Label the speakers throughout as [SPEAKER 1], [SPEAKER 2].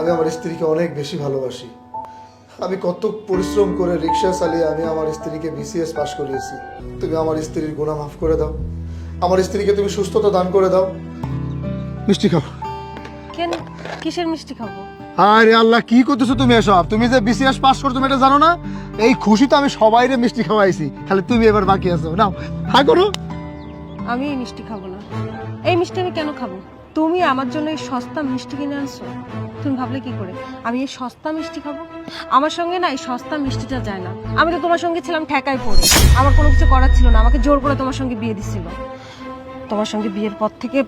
[SPEAKER 1] আমি আমার স্ত্রীকে অনেক বেশি ভালোবাসি। আমি কত পরিশ্রম করে রিক্সা চালিয়ে আমি আমার স্ত্রীকে বিসিএস পাস করিয়েছি। তুমি আমার স্ত্রীর গুনাহ মাফ করে দাও, আমার স্ত্রীকে তুমি সুস্থতা দান করে দাও। মিষ্টি খাও।
[SPEAKER 2] কেন? কিসের মিষ্টি খাবো?
[SPEAKER 1] আরে আল্লাহ, কি করতেছো তুমি এসব? তুমি যে বিসিএস পাস করছো তুমি এটা জানো না? এই খুশিতে আমি সবাইরে মিষ্টি খাওয়াইছি, খালি তুমি এবার বাকি আছো। নাও হা করো।
[SPEAKER 2] আমি এই মিষ্টি খাবো না। এই মিষ্টি আমি কেন খাবো? তুমি আমার জন্য এই সস্তা মিষ্টি কিনে আনছো। তুমি ভাবলে কি করে আমি এই সস্তা মিষ্টি খাবো? আমার সঙ্গে না এই সস্তা মিষ্টিটা যায় না। আমি তো তোমার সঙ্গে ছিলাম ঠেকায় পড়ে, আমার কোনো কিছু করার ছিল না, আমাকে জোর করে তোমার সঙ্গে বিয়ে দিছিল। তোমার সঙ্গে বিয়ের পর থেকে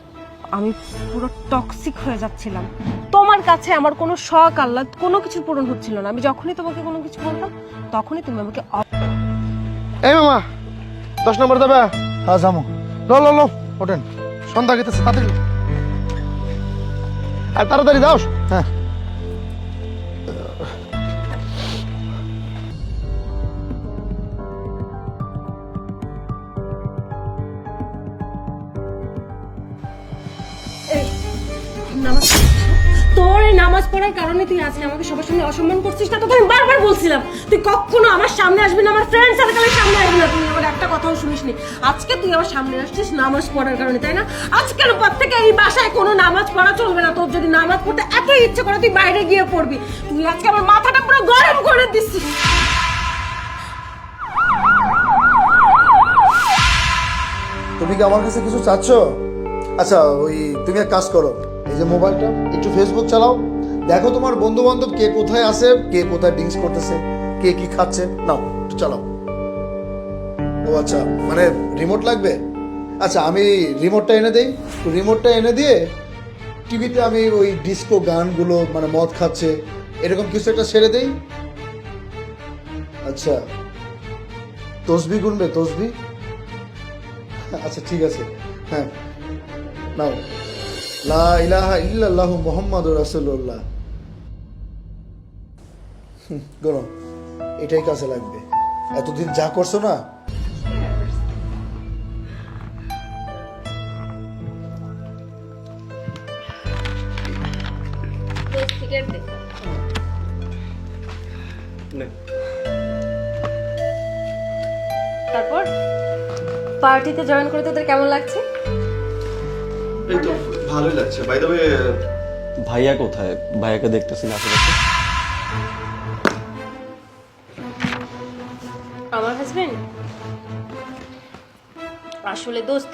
[SPEAKER 2] আমি পুরো টক্সিক হয়ে যাচ্ছিলাম। তোমার কাছে আমার কোনো শখ আহ্লাদ কোনো কিছু পূরণ হচ্ছিল না। আমি যখনই তোমাকে কোনো কিছু বলতাম তখনই তুমি আমাকে
[SPEAKER 1] এই মামা 10 নম্বর দেবে? হ্যাঁ যাবো। লো লো লো ওঠেন, সন্ধ্যা গেতেছে, তাড়াতাড়ি আর তাড়াতাড়ি দাও। হ্যাঁ
[SPEAKER 2] তোর এই নামাজ পড়ার কারণে তুই আজকে আমাকে সবার সামনে অসম্মান করছিস না? তোকে আমি বারবার বলছিলাম তুই কখনো আমার সামনে আসবি না, আমার ফ্রেন্ড সার্কেলের সামনে আসবি না। তুই আমার একটা কথাও শুনিসনি। আজকে তুই আমার সামনে আসছিস নামাজ পড়ার কারণে, তাই না? আজকের পর থেকে এই বাসায় কোনো নামাজ পড়া চলবে না। তোর যদি নামাজ পড়তে এত ইচ্ছে করে তুই বাইরে গিয়ে পড়বি। তুই আজকে আমার মাথাটা পুরো গরম করে দিচ্ছিস।
[SPEAKER 1] তুমি কি আমার কাছে কিছু চাচ্ছ? আচ্ছা ওই তুমি এক কাজ করো, এই যে মোবাইলটা একটু ফেসবুক চালাও, দেখো তোমার বন্ধু বান্ধব কে কোথায় আছে, কে কোথায় ড্রিঙ্কস করতেছে, কে কি খাচ্ছে। নাও একটু চালাও। ও আচ্ছা, মানে রিমোট লাগবে? আচ্ছা আমি রিমোটটা এনে দেই। রিমোটটা এনে দিয়ে টিভিতে আমি ওই ডিস্কো গানগুলো, মানে মদ খাচ্ছে এরকম কিছু একটা ছেড়ে দেই। আচ্ছা তসবি গুনবে? তসবি? আচ্ছা ঠিক আছে, হ্যাঁ নাও। লা ইলাহা ইল্লাল্লাহু মুহাম্মাদুর রাসূলুল্লাহ। গোনো, এটাই কাজে লাগবে। এতদিন যা করছো না।
[SPEAKER 2] তারপর পার্টিতে জয়েন করে তোদের কেমন লাগছে?
[SPEAKER 3] এই তো ভালোই লাগছে। বাই দ্য ওয়ে,
[SPEAKER 4] ভাইয়া কোথায়? ভাইয়াকে দেখতেছি না আশেপাশে।
[SPEAKER 2] আমার হাজবেন্ড আসলে দোস্ত,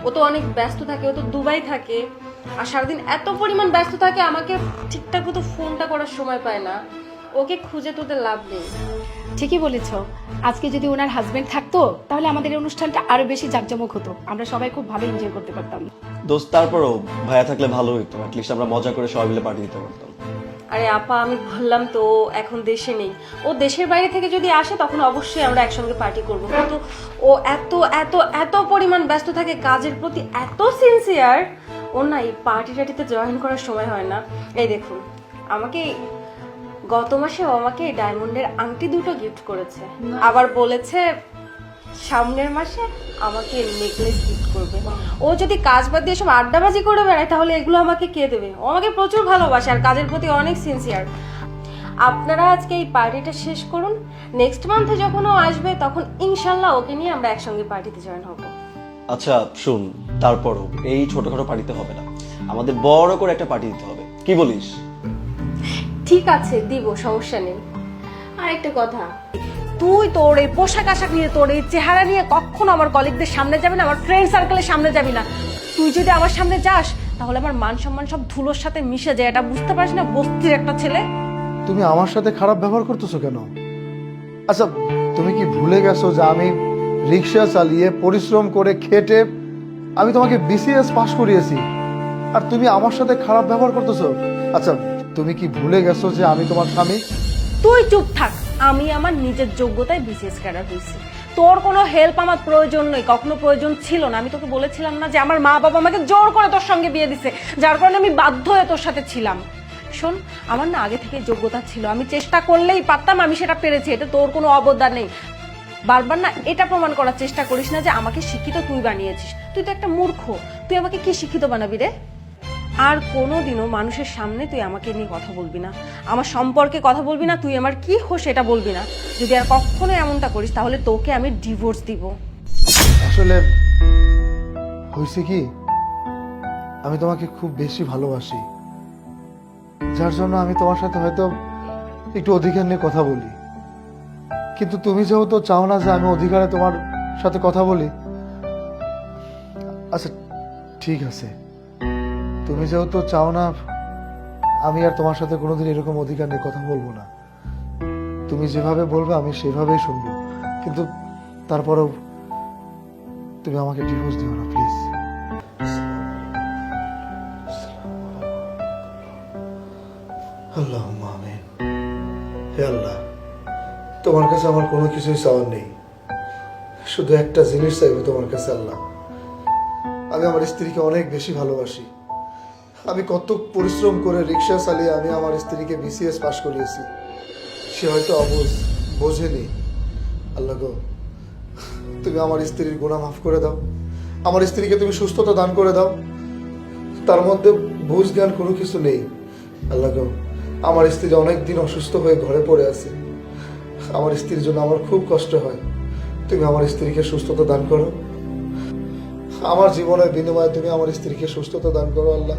[SPEAKER 2] ও তো অনেক ব্যস্ত থাকে, ও তো দুবাই থাকে আর সারাদিন এত পরিমাণ ব্যস্ত থাকে আমাকে ঠিকঠাক মতো ফোনটা করার সময় পায় না। ওকে খুঁজে তোদের লাভ নেই।
[SPEAKER 5] ঠিকই বলেছ। আজকে যদি ওনার হাজবেন্ড থাকতো তাহলে আমাদের এই অনুষ্ঠানটা আরো বেশি জাঁকজমক হতো, আমরা সবাই খুব ভালো এনজয় করতে পারতাম।
[SPEAKER 4] দোস্ত তারপরও ভাইয়া থাকলে ভালো হইতো, অ্যাটলিস্ট আমরা মজা করে সবাই মিলে পার্টি দিতে পারতাম।
[SPEAKER 2] আরে আপা, আমি বললাম তো ও এখন দেশে নেই। ও দেশের বাইরে থেকে যদি আসে তখন অবশ্যই আমরা একসঙ্গে পার্টি করবো, কিন্তু ও এত এত এত পরিমাণ ব্যস্ত থাকে, কাজের প্রতি এত সিনসিয়ার, ও না এই পার্টি টার্টিতে জয়েন করার সময় হয় না। এই দেখুন, আমাকে গত মাসে ও আমাকে ডায়মন্ডের আংটি দুটো গিফট করেছে, আবার বলেছে সামনের মাসে আমাকে নেকলেস গিফট করবে। ও যদি কাজ বাদ দিয়ে সব আড্ডাবাজি করে বেড়ায় তাহলে এগুলো আমাকে কে দেবে? ও আমাকে প্রচুর ভালোবাসে আর কাজের প্রতি অনেক সিনসিয়ার। আপনারা আজকে এই পার্টিটা শেষ করুন, নেক্সট মান্থে যখন ও আসবে তখন ইনশাল্লাহ ওকে নিয়ে আমরা একসঙ্গে পার্টিতে জয়েন হব।
[SPEAKER 4] আচ্ছা শুন, তারপরও এই ছোটখাটো পার্টিতে হবে না, আমাদের বড় করে একটা পার্টি দিতে হবে, কি বলিস?
[SPEAKER 2] ঠিক আছে, দিব, সমস্যা নেই। আর একটা কথা, তুই তোর এই পোশাক আশাক নিয়ে, তোর এই চেহারা নিয়ে কখনো আমার কলিগদের সামনে যাবি না, আমার ফ্রেন্ড সার্কেলের সামনে যাবি না। তুই যদি আমার সামনে যাস তাহলে আমার মান সম্মান সব ধুলোর সাথে মিশে যায়, এটা বুঝতে পারিস না? বস্তির একটা ছেলে।
[SPEAKER 1] তুমি আমার সাথে খারাপ ব্যবহার করতেছো কেন? আচ্ছা তুমি কি ভুলে গেছো যে আমি রিক্সা চালিয়ে পরিশ্রম করে খেটে আমি তোমাকে বিসিএস পাস করিয়েছি, আর তুমি আমার সাথে খারাপ ব্যবহার করতেছো? আচ্ছা তুমি কি ভুলে গেছো যে আমি তোমার স্বামী?
[SPEAKER 2] তুই চুপ থাক। আমি আমার নিজের যোগ্যতায় বিসিএস ক্যাডার হয়েছি, তোর কোনো হেল্প আমার প্রয়োজন নেই, কখনো প্রয়োজন ছিল না। আমি তোকে বলেছিলাম না যে আমার মা বাবা আমাকে জোর করে তোর সঙ্গে বিয়ে দিছে, যার কারণে আমি বাধ্য হয়ে তোর সাথে ছিলাম। শোন, আমার না আগে থেকে যোগ্যতা ছিল, আমি চেষ্টা করলেই পারতাম, আমি সেটা পেরেছি, এটা তোর কোনো অবদান নেই। বারবার না এটা প্রমাণ করার চেষ্টা করিস না যে আমাকে শিক্ষিত তুই বানিয়েছিস। তুই তো একটা মূর্খ, তুই আমাকে কি শিক্ষিত বানাবি রে? আর কোনোদিনও মানুষের সামনে তুই আমাকে নিয়ে কথা বলবি না, আমার সম্পর্কে কথা বলবি না, তুই আমার কি হো সেটা বলবি না। যদি আর কখনো এমনটা করিস তাহলে তোকে আমি ডিভোর্স দিব।
[SPEAKER 1] আসলে হয়েছে কি, আমি তোমাকে খুব বেশি ভালোবাসি, যার জন্য আমি তোমার সাথে হয়তো একটু অধিকার নিয়ে কথা বলি। কিন্তু তুমি যেহেতু চাও না যে আমি অধিকারে তোমার সাথে কথা বলি, আচ্ছা ঠিক আছে, তুমি যেহেতু চাও না, আমি আর তোমার সাথে কোনোদিন এরকম অধিকার নিয়ে কথা বলবো না। তুমি যেভাবে বলবে আমি সেভাবেই শুনবো, কিন্তু তারপরেও তুমি আমাকে ডিভোর্স দিও না প্লিজ। আল্লাহুম্মা আমিন। হে আল্লাহ, তোমার কাছে আমার কোনো কিছুই চাওয়ার নেই, শুধু একটা জিনিস চাইবো তোমার কাছে। আল্লাহ, আমি আমার স্ত্রীকে অনেক বেশি ভালোবাসি। আমি কত পরিশ্রম করে রিক্সা চালিয়ে আমি আমার স্ত্রীকে বিসিএস পাশ করিয়েছি। সে হয়তো বোঝেনি। আল্লাহ গো, তুমি আমার স্ত্রীর গুনাহ মাফ করে দাও, আমার স্ত্রীকে তুমি সুস্থতা দান করে দাও। তার মধ্যে বুঝ জ্ঞান কোনো কিছু নেই। আল্লাহ গো, আমার স্ত্রী অনেক দিন অসুস্থ হয়ে ঘরে পড়ে আছে। আমার স্ত্রীর জন্য আমার খুব কষ্ট হয়। তুমি আমার স্ত্রীকে সুস্থতা দান করো, আমার জীবনের বিনিময়ে তুমি আমার স্ত্রীকে সুস্থতা দান করো। আল্লাহ,